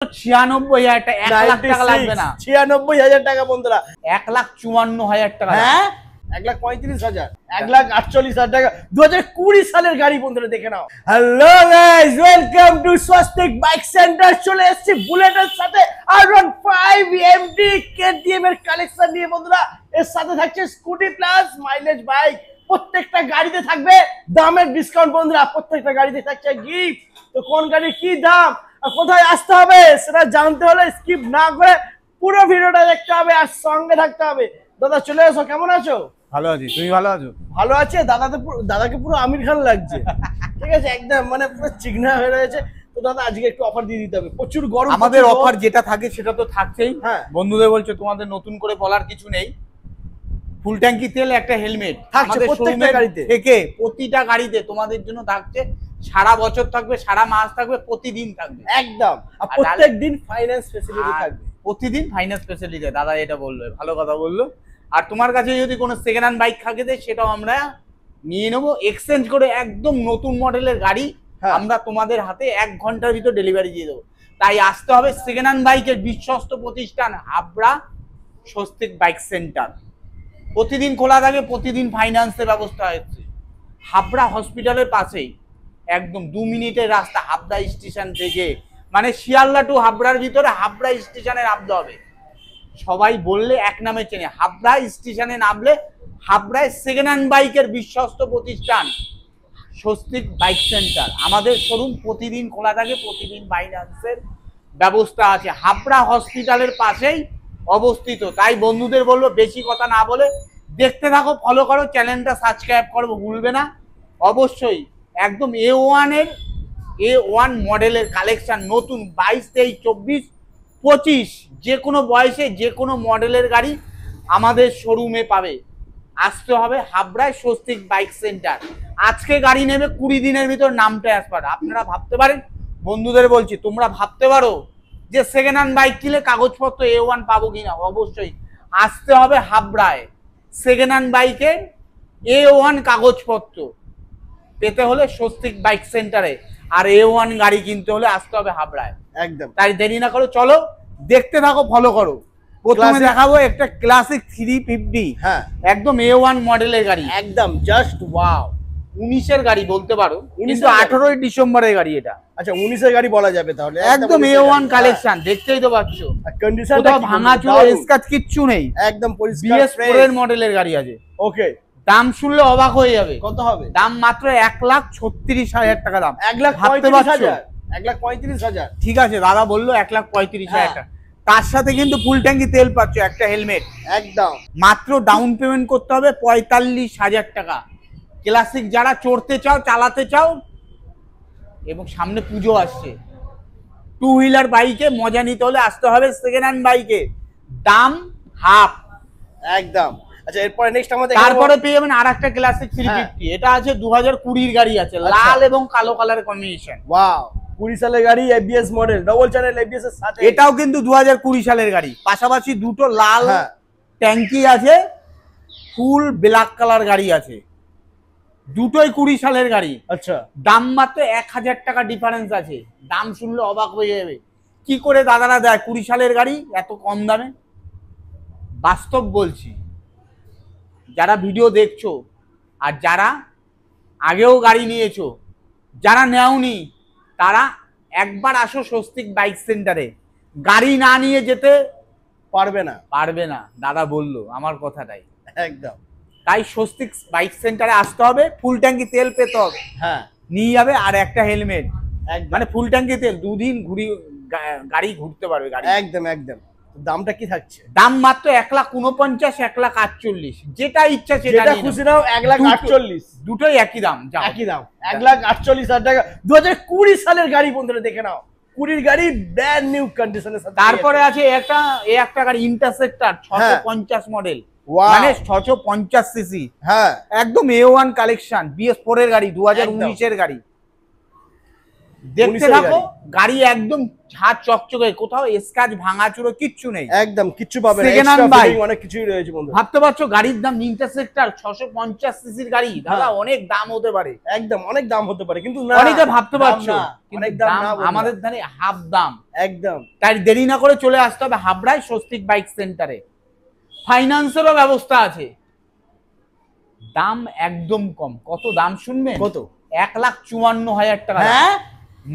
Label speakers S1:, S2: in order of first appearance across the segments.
S1: 96,000 টাকা, 1 লাখ টাকা লাগবে না।
S2: 96,000 টাকা বন্ধুরা,
S1: 1,54,000 টাকা।
S2: হ্যাঁ 1,35,000, 1,48,000 টাকা 2020 সালের গাড়ি বন্ধুরা, দেখে নাও। Hello guys, welcome to Swastik bike centre. চলে এসেছি বুলেটের সাথে R15 MD KTM এর কালেকশন নিয়ে বন্ধুরা। এর সাথে থাকছে স্কুটি প্লাস মাইলেজ বাইক, প্রত্যেকটা গাড়িতে থাকবে দামের ডিসকাউন্ট বন্ধুরা, প্রত্যেকটা গাড়িতে থাকছে গিফট। তো কোন গাড়ির কি দাম আর কোথায় আসতে হবে সেটা জানতে হলে স্কিপ না করে পুরো ভিডিওটা দেখতে হবে আর সঙ্গে থাকতে হবে। দাদা চলে এসো, কেমন আছো?
S1: ভালো আছি, তুমি ভালো আছো?
S2: ভালো আছে। দাদাকে পুরো আমির খান লাগছে, ঠিক আছে, একদম মানে পুরো চিকনা হয়ে রয়েছে। তো দাদা আজকে একটু অফার দিয়ে দিতে হবে, প্রচুর গরম।
S1: আমাদের অফার যেটা থাকে সেটা তো থাকছেই।
S2: হ্যাঁ,
S1: বন্ধুদের বলছো তোমাদের নতুন করে বলার কিছু নেই। ফুল ট্যাঙ্কি তেল, একটা হেলমেট
S2: থাকছে প্রত্যেকটা গাড়িতে,
S1: থেকে প্রতিটা গাড়িতে তোমাদের জন্য থাকছে। সারা বছর থাকবে, সারা মাস থাকবে, প্রতিদিন থাকবে
S2: একদম। আর প্রত্যেক দিন ফাইন্যান্স ফ্যাসিলিটি থাকবে,
S1: প্রতিদিন ফাইন্যান্স ফ্যাসিলিটি। দাদা এটা বললো, ভালো কথা বললো। আর তোমার কাছে যদি কোনো সেকেন্ড হ্যান্ড বাইক থাকে সেটাও আমরা নিয়ে নেবো, এক্সচেঞ্জ করে একদম নতুন মডেলের গাড়ি আমরা তোমাদের হাতে 1 ঘন্টার ভিতর ডেলিভারি দিয়ে দেবো। তাই আসতে হবে সেকেন্ড হ্যান্ড বাইকের বিশ্বস্ত প্রতিষ্ঠান হাবড়া স্বস্তিক বাইক সেন্টার। প্রতিদিন খোলা থাকে, প্রতিদিন ফাইন্যান্সের ব্যবস্থা হচ্ছে। হাবড়া হসপিটালের পাশেই, একদম 2 মিনিটের রাস্তা হাবড়া স্টেশন থেকে। মানে শিয়ালদা টু হাবড়ার ভিতরে হাবড়া স্টেশনে নামতে হবে। সবাই বললে এক নামে চেনে, হাবড়া স্টেশনে নামলে হাবড়ায় সেকেন্ড হ্যান্ড বাইকের বিশ্বস্ত প্রতিষ্ঠান স্বস্তিক বাইক সেন্টার। আমাদের শোরুম প্রতিদিন খোলা থাকে, প্রতিদিন ফাইন্যান্সের ব্যবস্থা আছে। হাবড়া হসপিটালের পাশেই অবস্থিত। তাই বন্ধুদের বলবো বেশি কথা না বলে দেখতে থাকো, ফলো করো, চ্যানেলটা সাবস্ক্রাইব করবো ভুলবে না অবশ্যই। একদম A1 মডেলের কালেকশন নতুন 22, 23, 24, 25 যে কোনো বয়সে যে কোনো মডেলের গাড়ি আমাদের শোরুমে পাবে। আসতে হবে হাবড়ায় স্বস্তিক বাইক সেন্টার। আজকে গাড়ি নেবে 20 দিনের ভিতর নাম ট্রান্সফার। আপনারা ভাবতে পারেন, বন্ধুদের বলছি তোমরা ভাবতে পারো যে সেকেন্ড হ্যান্ড বাইক কিনলে কাগজপত্র A1 পাবো কিনা। অবশ্যই আসতে হবে হাবড়ায়। সেকেন্ড হ্যান্ড বাইকের A1 কাগজপত্র পেতে হলে স্বস্তিক বাইক সেন্টারে, আর A1 গাড়ি কিনতে হলে আসতে হবে হাবড়ায় একদম। তাই দেরি না করো, চলো দেখতে থাকো, ফলো করো। প্রথমে দেখাবো একটা ক্লাসিক 350,
S2: হ্যাঁ
S1: একদম A1 মডেলের গাড়ি,
S2: একদম জাস্ট ওয়াও।
S1: 19-এর গাড়ি বলতে পারো, কিন্তু 18ই ডিসেম্বরের গাড়ি এটা।
S2: আচ্ছা 19-এর গাড়ি বলা যাবে তাহলে,
S1: একদম A1 কালেকশন। দেখতেই তো পাচ্ছ
S2: কন্ডিশনটা
S1: ভাঙা চুরে স্ক্র্যাচ কিচ্ছু নেই,
S2: একদম পরিষ্কার।
S1: BS4 এর মডেলের গাড়ি আছে।
S2: ওকে,
S1: দাম শুনলে অবাক হয়ে যাবে।
S2: কত হবে?
S1: দাম মাত্র 1,36,000 টাকা দাম।
S2: 1,35,000, 1,35,000।
S1: ঠিক আছে, দাদা বললো 1,35,000 টাকা। তার সাথে কিন্তু ফুল ট্যাঙ্কি তেল পাচ্ছ, একটা হেলমেট
S2: একদম।
S1: মাত্র ডাউন পেমেন্ট করতে হবে 45,000 টাকা। ক্লাসিক যারা চড়তে চাও, চালাতে চাও, এবং সামনে পুজো আসছে, 2 হুইলার বাইকে মজা নিতে হলে আসতে হবে সেকেন্ড হ্যান্ড বাইকে, দাম হাফ
S2: একদম। আচ্ছা এরপরে নেক্সট আমাদের
S1: তারপরে পেয়ে যাবেন আরেকটা ক্লাসিক 350। এটা আছে 2020 গাড়ি আছে, লাল এবং কালো কালারের কম্বিনেশন।
S2: ওয়াও, 20 সালের গাড়ি, ABS model, double channel ABS এর সাথে।
S1: এটাও কিন্তু 2020 সালের গাড়ি। পাশাপাশি দুটো লাল ট্যাঙ্কি আছে, ফুল ব্ল্যাক কালার গাড়ি আছে, দুটোই 20 সালের গাড়ি।
S2: আচ্ছা,
S1: দাম মাত্র 1,000 টাকা ডিফারেন্স আছে। দাম শুনলে অবাক হয়ে যাবে, কি করে দাদারা দেয় 20 সালের গাড়ি এত কম দামে। বাস্তব বলছি, যারা ভিডিও দেখছো আর যারা আগেও গাড়ি নিয়েছো, যারা নেওনি তারা একবার আসো স্বস্তিক বাইক সেন্টারে। গাড়ি না নিয়ে যেতে পারবে না, দাদা বললো আমার কথাটাই
S2: একদম।
S1: তাই স্বস্তিক বাইক সেন্টারে আসতে হবে। ফুল ট্যাঙ্কি তেল পেতে হবে,
S2: হ্যাঁ
S1: নিয়ে যাবে, আর একটা হেলমেট। মানে ফুল ট্যাঙ্কি তেল 2 দিন গাড়ি ঘুরতে পারবে গাড়ি।
S2: একদম একদম। দামটা কি থাকছে?
S1: দাম মাত্র 1,49,000, 1,48,000, যেটা ইচ্ছা সেটা
S2: খুশি নাও। 1,48,000,
S1: দুটোই একই দাম,
S2: একই দাম। 1,48,000 টাকা 2020 সালের গাড়ি বন্ধুরা, দেখে নাও। 20 গাড়ি ব্র্যান্ড নিউ কন্ডিশনের সাথে।
S1: তারপরে আছে একটা গাড়ি ইন্টারসেপ্টর 650 মডেল, মানে 650 সিসি,
S2: হ্যাঁ
S1: একদম A1 কালেকশন, BS4 এর গাড়ি, 2019 এর গাড়ি। দেখতে
S2: 19 এর
S1: থাকো,
S2: গাড়ি।
S1: গাড়ি একদম ঝাঁ চকচকে, কোথাও স্ক্র্যাচ ভাঙাচুরো কিচ্ছু নেই।
S2: একদম কিচ্ছু পাবে না,
S1: Second hand
S2: extra
S1: bike।
S2: Fitting অনেক কিছুই রয়েছে বন্ধু।
S1: ভাবতে পারছো গাড়ির দাম ইন্টারসেক্টর 650 সিসির গাড়ি, দাদা অনেক দাম হতে পারে,
S2: একদম অনেক দাম হতে পারে, কিন্তু না,
S1: অনেকে ভাবতে
S2: দাম
S1: পারছো
S2: না,
S1: কিন্তু
S2: অনেক দাম
S1: দাম
S2: না বন্ধুরা।
S1: আমাদের ধারে হাফ দাম।
S2: একদম
S1: তাই দেরি না করে চলে আসতে হবে হাবড়ায় স্বস্তিক বাইক সেন্টারে। ফাইন্যান্সেরও ব্যবস্থা আছে, দাম একদম কম। কত দাম শুনবেন?
S2: কত?
S1: 1,54,000 টাকা দাম।
S2: হ্যাঁ,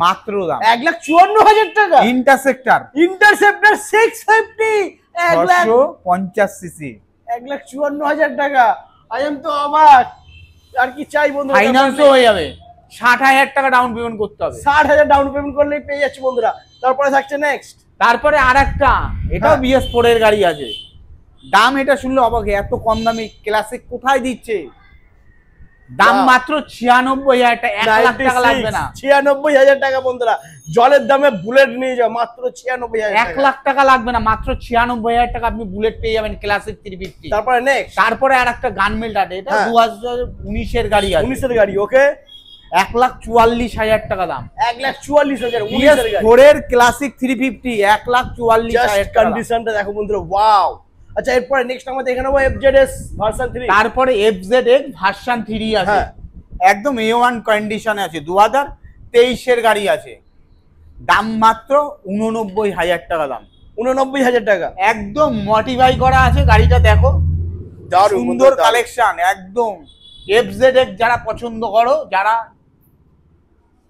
S1: মাত্র দাম।
S2: 1,54,000 টাকা।
S1: ইন্টারসেক্টর
S2: ইন্টারসেপ্টর 650
S1: 650 সিসি
S2: 1,54,000 টাকা। আই এম তো অবাক। আর কি চাই বন্ধুরা?
S1: ফাইন্যান্সও হয়ে যাবে, 60,000 টাকা ডাউন পেমেন্ট করতে হবে।
S2: 60,000 ডাউন পেমেন্ট করলেই পেয়ে যাচ্ছে বন্ধুরা। তারপরে থাকছে নেক্সট।
S1: তারপরে আরেকটা, এটাও
S2: হ্যাঁ।
S1: BS4 এর গাড়ি আছে। দাম এটা শুনলে অবাক, এত কম দামে ক্লাসিক কোথায় দিচ্ছে? দাম
S2: বাহ।
S1: মাত্র 96,000 টাকা, 1 লাখ টাকা লাগবে না।
S2: 96,000 টাকা বন্ধুরা। জলের দামে বুলেট নিয়ে যাও মাত্র 96,000
S1: 1 লাখ টাকা লাগবে না, মাত্র 96,000 টাকা আপনি বুলেট পেয়ে যাবেন ক্লাসিক 350।
S2: তারপরে নেক্সট
S1: তারপরে আর একটা গানমেল আছে, এটা
S2: হ্যাঁ।
S1: 2019 এর গাড়ি আছে,
S2: 19 এর গাড়ি। ওকে,
S1: 1,44,000 টাকা দাম।
S2: 1,44,000 19 এর গাড়ি।
S1: BS4 এর ক্লাসিক 350 1,44,000
S2: জাস্ট
S1: টাকা দাম।
S2: কন্ডিশনটা দেখো বন্ধুরা, ওয়াও। আচ্ছা, এরপরে নেক্সট আমরা দেখে নেবো FZS ভার্সন 3।
S1: তারপরে FZX ভার্সন 3 আছে,
S2: হ্যাঁ।
S1: একদম A1 কন্ডিশনে আছে, 2023 এর গাড়ি আছে, দাম মাত্র 89,000 টাকা দাম।
S2: 89,000 টাকা।
S1: একদম মডিফাই করা আছে গাড়িটা, দেখো
S2: দারুণ
S1: সুন্দর
S2: বন্ধুরা,
S1: কালেকশন একদম। FZX যারা পছন্দ করো, যারা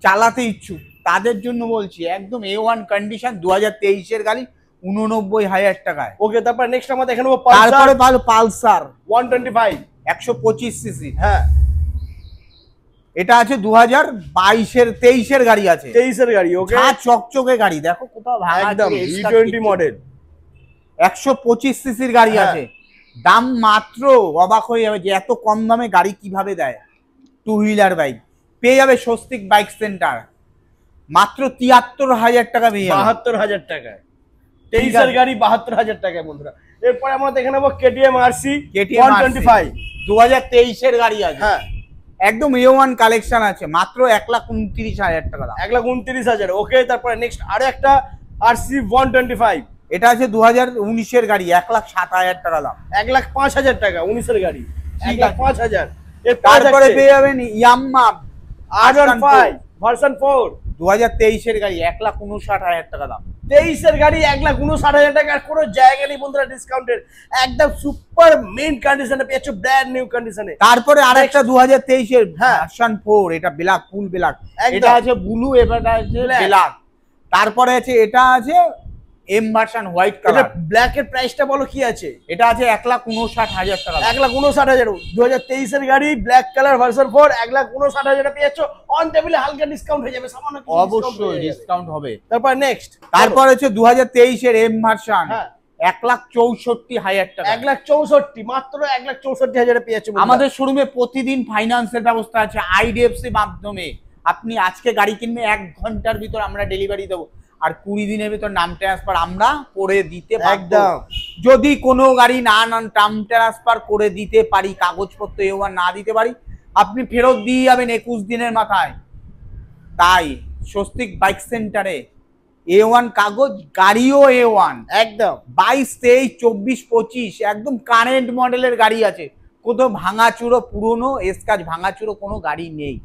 S1: চালাতে ইচ্ছুক, তাদের জন্য বলছি, একদম A1 কন্ডিশন, 2023 এর গাড়ি, 89,000 টাকায়।
S2: ওকে, তারপর নেক্সট আমরা দেখে নেবো
S1: তারপরে
S2: পালসার
S1: পালসার
S2: 125।
S1: 125 সিসি,
S2: হ্যাঁ,
S1: এটা আছে 2023 এর গাড়ি আছে,
S2: 23 এর গাড়ি। ওকে,
S1: ঝাঁ চকচকে গাড়ি, দেখো কোথাও ভাঙা
S2: একদম
S1: চুরে, স্কার্ট
S2: E20
S1: কিচ্ছু।
S2: মডেল।
S1: 125 সিসির গাড়ি
S2: হ্যাঁ।
S1: আছে, দাম মাত্র অবাক হয়ে যাবে যে এত কম দামে গাড়ি কিভাবে দেয়। টু হুইলার বাইক পেয়ে যাবে স্বস্তিক বাইক সেন্টার, মাত্র 73,000 টাকা পেয়ে যাবে।
S2: 72,000 টাকায় 23
S1: ঠিক আছে।
S2: এর গাড়ি 72,000 টাকায় বন্ধুরা। এরপরে আমরা দেখে নেবো KTM RC
S1: KTM
S2: 125।
S1: 2023 এর গাড়ি আছে,
S2: হ্যাঁ,
S1: একদম A1 কালেকশন আছে, মাত্র 1,29,000 টাকা দাম।
S2: 1,29,000। ওকে, তারপরে নেক্সট আরো একটা RC 125।
S1: এটা আছে 2019 এর গাড়ি, 1,07,000 টাকা দাম।
S2: 1,05,000 টাকা 19 এর গাড়ি,
S1: ঠিক আছে।
S2: 1,05,000।
S1: তারপরে পেয়ে যাবেন ইয়াম্মা
S2: R15 ভার্সন 4।
S1: 2023 এর গাড়ি, 1,59,000 টাকা দাম।
S2: 23 এর গাড়ি 1,59,000 টাকা। আর কোনো জায়গা নেই বন্ধুরা ডিসকাউন্টের, একদম সুপার মেইন কন্ডিশনে পেয়েছো, ব্র্যান্ড নিউ কন্ডিশনে।
S1: তারপরে আরেকটা 2023 এর
S2: হ্যাঁ।
S1: ভার্সন 4, এটা ব্ল্যাক, ফুল ব্ল্যাক।
S2: একদম।
S1: এটা আছে ব্লু, এটা আছে
S2: Black।
S1: ব্ল্যাক। তারপরে আছে এটা আছে এম ভার্সন হোয়াইট
S2: এটা
S1: কালার,
S2: ব্ল্যাক এর প্রাইসটা বলো কি আছে?
S1: এটা আছে 1,59,000 টাকা দাম।
S2: 1,59,000। 2023 এর গাড়ি, ব্ল্যাক কালার ভার্সন 4, 1,59,000 পেয়েছো। অন টেবিলে হালকা ডিসকাউন্ট হয়ে যাবে, সামান্য কিছু discount
S1: অবশ্যই
S2: হয়ে যাবে।
S1: ডিসকাউন্ট হবে।
S2: তারপর নেক্সট
S1: তারপর হচ্ছে 2023 এর এম ভার্সন,
S2: হ্যাঁ।
S1: 1,64,000 টাকা।
S2: 1,64,000, মাত্র 1,64,000 পেয়েছো বন্ধুরা।
S1: আমাদের শোরুমে প্রতিদিন ফাইন্যান্সের ব্যবস্থা আছে IDFC মাধ্যমে। আপনি আজকে গাড়ি কিনবে, 1 ঘন্টার ভিতর আমরা ডেলিভারি দেবো, আর 20 দিনের ভিতর নাম ট্রান্সফার আমরা করে দিতে পারবো।
S2: একদম।
S1: যদি কোনো গাড়ি না নাম ট্রান্সফার করে দিতে পারি, কাগজপত্র A1 না দিতে পারি, আপনি ফেরত দিয়ে যাবেন 21 দিনের মাথায়। তাই স্বস্তিক বাইক সেন্টারে A1 কাগজ, গাড়িও A1,
S2: একদম
S1: 22, 23, 24, 25 একদম কারেন্ট মডেলের গাড়ি আছে, কোথাও ভাঙাচুরো, পুরনো স্কাচ ভাঙাচুরো কোনো গাড়ি নেই।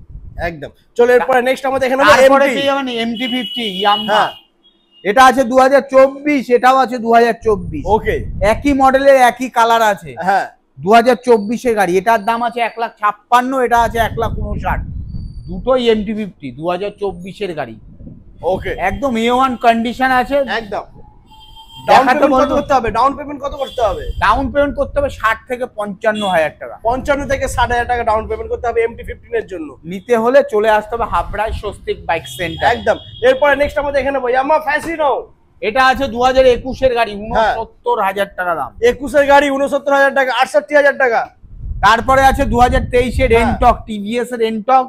S2: একদম। চলো এরপরে নেক্সট আমরা দেখে নেবো
S1: তারপরে
S2: MT।
S1: পেয়ে যাবেন MT-50 ইয়ামাহা,
S2: হ্যাঁ।
S1: এটা আছে 2024, এটাও আছে 2024,
S2: ওকে,
S1: একই মডেলের একই কালার আছে,
S2: হ্যাঁ
S1: 2024 এর গাড়ি। এটার দাম আছে 1,56,000, এটা আছে 1,59,000, দুটোই MT-50 2024 এর গাড়ি,
S2: ওকে,
S1: একদম A1 কন্ডিশন আছে।
S2: একদম। ডাউন
S1: দেখাতে
S2: পেমেন্ট কত
S1: বলবো,
S2: করতে হবে? ডাউন পেমেন্ট কত করতে হবে?
S1: ডাউন পেমেন্ট করতে হবে 60 থেকে 55,000 টাকা।
S2: 55 থেকে 60,000 টাকা ডাউন পেমেন্ট করতে হবে MT-15 এর জন্য।
S1: নিতে হলে চলে আসতে হবে হাবড়ায় স্বস্তিক বাইক সেন্টার।
S2: একদম। এরপরে নেক্সট আমরা দেখে নেবো ইয়ামাহা ফ্যাসিনো।
S1: এটা আছে 2021 এর গাড়ি,
S2: হ্যাঁ।
S1: 69,000 টাকা দাম।
S2: 21 এর গাড়ি 69,000 টাকা, 68,000 টাকা।
S1: তারপরে আছে 2023 এর
S2: হ্যাঁ।
S1: এনটক, টিভিএস এর এনটক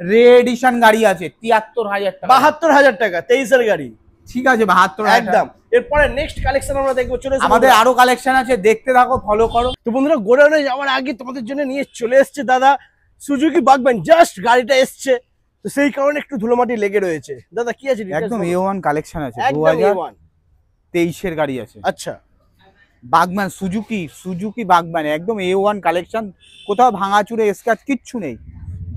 S1: রে এডিশন গাড়ি আছে, 73,000 টাকা।
S2: 72,000 টাকা 23 এর গাড়ি।
S1: ঠিক আছে, 72,000
S2: একদম। এরপরে নেক্সট কালেকশন আমরা দেখবো, চলে এসো
S1: আমাদের
S2: বন্ধুরা।
S1: আরো কালেকশন আছে, দেখতে থাকো, ফলো করো।
S2: তো বন্ধুরা, গোডাউনে যাওয়ার আগে তোমাদের জন্য নিয়ে চলে এসছে দাদা সুজুকি বাগম্যান। জাস্ট গাড়িটা এসছে, তো সেই কারণে একটু ধুলোমাটি লেগে রয়েছে। দাদা কি আছে
S1: একদম A1 কালেকশন আছে,
S2: একদম A1।
S1: 2023 এর গাড়ি আছে।
S2: আচ্ছা,
S1: বাগম্যান সুজুকি বাগম্যান একদম A1 কালেকশন, কোথাও ভাঙাচুরে স্ক্র্যাচ কিচ্ছু নেই।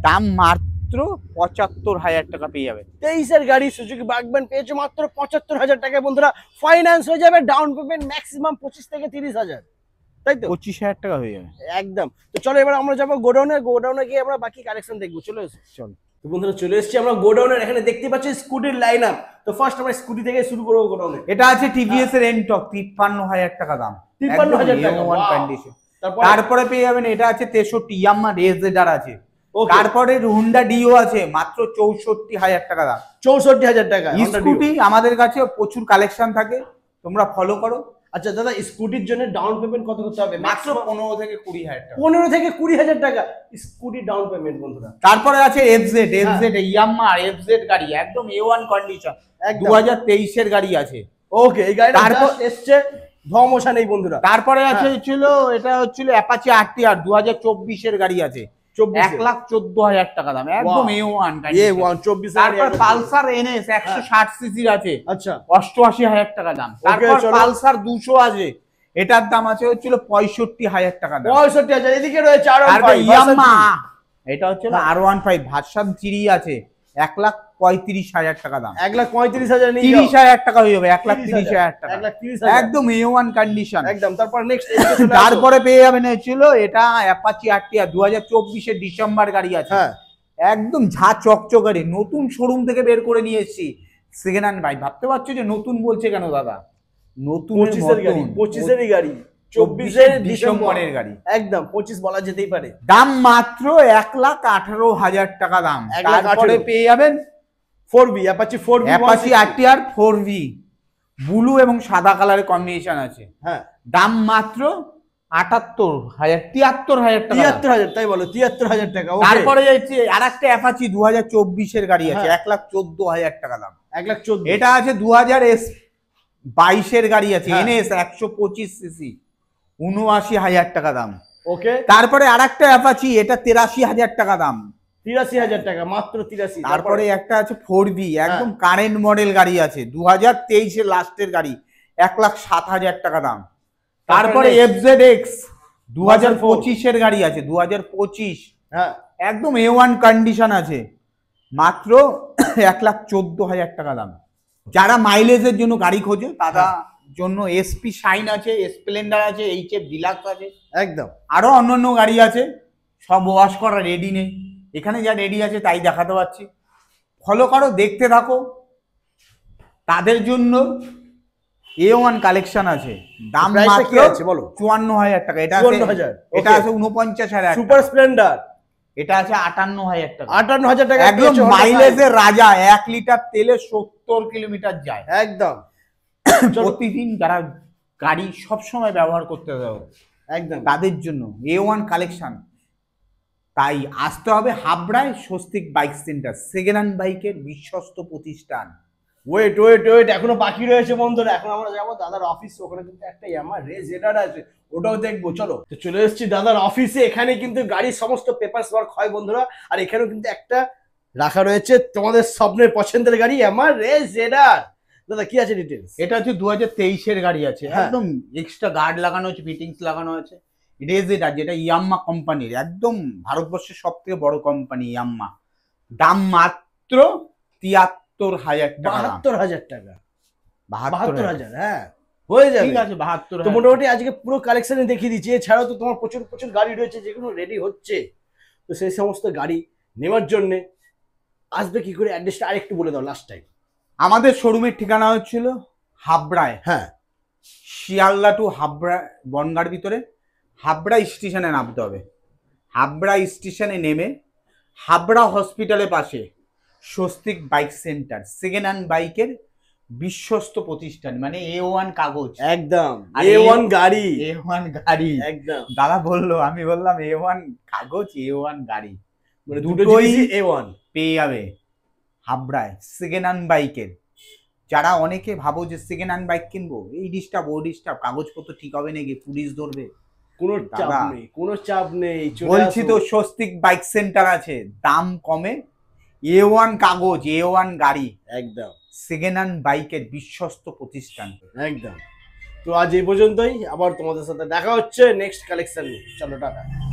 S1: দাম মাত্র 75,000 টাকা পেয়ে যাবে।
S2: 23 এর গাড়ি সুজুকি বাগম্যান পেয়েছে মাত্র 75,000 টাকায় বন্ধুরা। ফাইন্যান্স হয়ে যাবে, ডাউন পেমেন্ট ম্যাক্সিমাম 25 থেকে 30,000, তাই তো?
S1: 25,000 টাকা হয়ে যাবে
S2: একদম। তো চলো এবার আমরা যাবো গোডাউনে গিয়ে আমরা বাকি কালেকশন দেখবো। চলো
S1: চলো।
S2: তো বন্ধুরা চলে এসেছি আমরা গোডাউনের, এখানে দেখতে পাচ্ছি স্কুটির লাইন আপ। তো ফার্স্ট আমরা স্কুটি থেকে শুরু করবো গোডাউনে।
S1: এটা আছে টিভিএস এর এনটক 53,000 টাকা দাম,
S2: 53,000 টাকা,
S1: A1
S2: wow।
S1: কন্ডিশন। তারপরে পেয়ে যাবেন এটা আছে 63 ইয়ামাহা রেজেডার আছে। তারপরে হুন্ডা ডিও আছে মাত্র 64,000 টাকা দাম।
S2: 64,000 টাকা
S1: স্কুটি আমাদের কাছে প্রচুর কালেকশন থাকে, তোমরা ফলো করো।
S2: আচ্ছা দাদা, স্কুটির জন্য ডাউন পেমেন্ট কত করতে হবে?
S1: মাত্র 15 থেকে 20,000 টাকা।
S2: 15 থেকে 20,000 টাকা স্কুটি ডাউন পেমেন্ট বন্ধুরা।
S1: তারপরে আছে এফজেড ইয়ামাহা এফজেড গাড়ি একদম A1 কন্ডিশন, 2023 এর গাড়ি আছে।
S2: ওকে, এই গাড়িটা তারপর এসছে, ধমসা নেই বন্ধুরা।
S1: তারপরে আছে এটা হচ্ছিল অ্যাপাচি আরটিআর 2024 এর গাড়ি আছে, 1,14,000 টাকা দাম, একদম A1
S2: 24।
S1: তারপর পালসার এনএস 160 সিসির আছে,
S2: আচ্ছা
S1: 88,000 টাকা দাম। তারপর পালসার 200 আছে, এটার দাম আছে হচ্ছিল 65,000 টাকা দাম।
S2: 65,000। এদিকে রয়েছে
S1: ইয়ামাহা, এটা হচ্ছিল R15 ভার্সন 3 আছে, 1,35,000 টাকা দাম।
S2: 1,35,000 নিয়ে
S1: 30,000 টাকা হয়ে যাবে, 1,30,000 টাকা, একদম A1 কন্ডিশন
S2: একদম। তারপর নেক্সট
S1: তারপরে পেয়ে যাবেন হচ্ছিল এটা অ্যাপাচি আরটিআর 2024 এর ডিসেম্বর গাড়ি আছে, একদম ঝা চকচকারি, নতুন শোরুম থেকে বের করে নিয়ে এসেছি। সেকেন্ড হ্যান্ড বাইক, ভাবতে পারছো যে নতুন বলছে কেন দাদা, নতুন
S2: 25 এর গাড়ি, 25 এরই গাড়ি, 24 এর ডিসেম্বরের গাড়ি, একদম 25 বলা যেতেই পারে।
S1: দাম মাত্র 1,18,000 টাকা দাম। তারপরে পেয়ে যাবেন
S2: 4V Apache 4V
S1: Apache RTR 4V blue এবং সাদা কালারের কম্বিনেশন আছে।
S2: হ্যাঁ,
S1: দাম মাত্র 73,000 টাকা।
S2: 73,000, তাই বলো, 73,000 টাকা।
S1: তারপরে যাচ্ছে আরেকটা অ্যাপাচি 2024 এর গাড়ি আছে, 1,14,000 টাকা দাম।
S2: 1,14,000।
S1: এটা আছে 2022 এর গাড়ি আছে, এনএস 125 সিসি, 79,000 টাকা দাম।
S2: ওকে,
S1: তারপরে আরেকটা অ্যাপাচি, এটা 83,000 টাকা দাম,
S2: 83,000 টাকা, মাত্র 83।
S1: তারপরে একটা আছে 4V একদম কারেন্ট মডেল গাড়ি আছে, 2023 এর লাস্টের গাড়ি, 1,07,000 টাকা দাম। তারপরে FZX 2025 এর গাড়ি আছে, 2025, একদম A1 কন্ডিশন আছে, মাত্র 1,14,000 টাকা দাম। যারা মাইলেজের জন্য গাড়ি খোঁজে তাদের জন্য SP শাইন আছে, স্প্লেন্ডার আছে, HF ডিলাক্স আছে,
S2: একদম
S1: আরো অন্যান্য গাড়ি আছে, সব ওয়াশ করা রেডি নেই, এখানে যা রেডি আছে তাই দেখাতে পাচ্ছি। ফলো করো, দেখতে থাকো। তাদের জন্য A1 কালেকশন আছে, দাম মাত্র 54,000 টাকা। এটা আছে 49,000।
S2: সুপার স্প্লেন্ডার,
S1: এটা আছে 58,000 টাকা।
S2: 58,000 টাকা,
S1: একদম মাইলেজের রাজা, 1 লিটার তেলে 70 কিলোমিটার যায়
S2: একদম
S1: প্রতিদিন। যারা গাড়ি সব সময় ব্যবহার করতে হবে
S2: একদম, তাদের
S1: জন্য A1 কালেকশন। তাই আসতে হবে হাবড়ায় Swastik bike centre, second hand বাইকের বিশ্বস্ত প্রতিষ্ঠান।
S2: ওয়েট ওয়েট ওয়েট, এখনো বাকি রয়েছে বন্ধুরা। এখন আমরা যাবো দাদার অফিস, ওখানে কিন্তু একটা ইয়ামাহা রেজেডার আছে, ওটাও দেখবো। চলো, তো চলে এসেছি দাদার অফিসে। এখানে কিন্তু গাড়ির সমস্ত পেপারস ওয়ার্ক হয় বন্ধুরা। আর এখানেও কিন্তু একটা রাখা রয়েছে তোমাদের স্বপ্নের পছন্দের গাড়ি, ইয়ামাহা রেজেডার। দাদা কি আছে ডিটেইলস?
S1: এটা হচ্ছে 2023 এর গাড়ি আছে, একদম এক্সট্রা গার্ড লাগানো আছে, ফিটিংস লাগানো আছে। রেজেডার, যেটা ইয়ামাহা কোম্পানির, একদম ভারতবর্ষের সবথেকে বড় কোম্পানি ইয়ামাহা। দাম মাত্র 73,000 টাকা।
S2: 72,000 টাকা, 72,000। হ্যাঁ, হয়ে যাবে, ঠিক আছে 72,000। তো মোটামুটি আজকে পুরো কালেকশনে দেখিয়ে দিচ্ছি। এছাড়াও তো তোমার প্রচুর প্রচুর গাড়ি রয়েছে যেগুলো রেডি হচ্ছে। তো সেই সমস্ত গাড়ি নেওয়ার জন্য আসবে কি করে, অ্যাড্রেসটা আরেকটু বলে দাও লাস্ট টাইম।
S1: আমাদের শোরুমের ঠিকানা হচ্ছিল হাবড়ায়, শিয়ালদা টু হাবড়া বনগাঁর ভিতরে। হাবড়া স্টেশনে নামতে হবে, হাবড়া স্টেশনে নেমে হাবড়া হসপিটালের পাশে Swastik bike centre, second hand বাইকের বিশ্বস্ত প্রতিষ্ঠান, মানে A1 কাগজ,
S2: একদম A1 গাড়ি,
S1: A1 গাড়ি একদম। দাদা বললো, আমি বললাম A1 কাগজ, A1 গাড়ি,
S2: মানে দুটোই A1
S1: পেয়ে যাবে হাবড়ায় সেকেন্ড হ্যান্ড বাইকের। যারা অনেকে ভাবো যে সেকেন্ড হ্যান্ড বাইক কিনবো, এই ডিস্টার্ব ও ডিস্টার্ব, কাগজপত্র ঠিক হবে নাকি, পুলিশ ধরবে,
S2: কোনো চাপ নেই, কোনো চাপ নেই।
S1: বলছি তো স্বস্তিক বাইক সেন্টার আছে, দাম কমে A1 কাগজ, A1 গাড়ি,
S2: একদম
S1: সেকেন্ড হ্যান্ড বাইকের বিশ্বস্ত প্রতিষ্ঠান।
S2: একদম। তো আজ এই পর্যন্তই, আবার তোমাদের সাথে দেখা হচ্ছে নেক্সট কালেকশন নিয়ে। চলো টাটা।